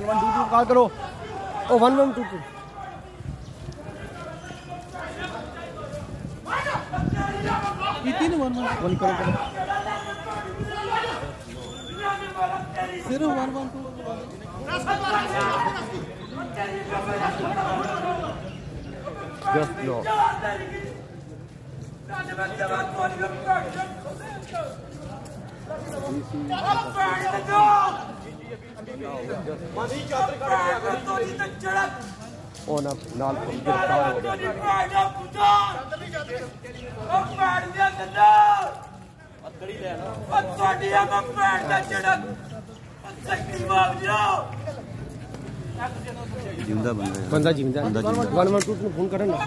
1 1 2 2 call करो। ओ 1 1 2 2 कितने 1 1 करो करो सिर्फ 1 1 2 जस्ट नो on up नाल गिरफ्तार हो गया। जिंदा बंदा जिंदा 1 1 2 फोन करें ना।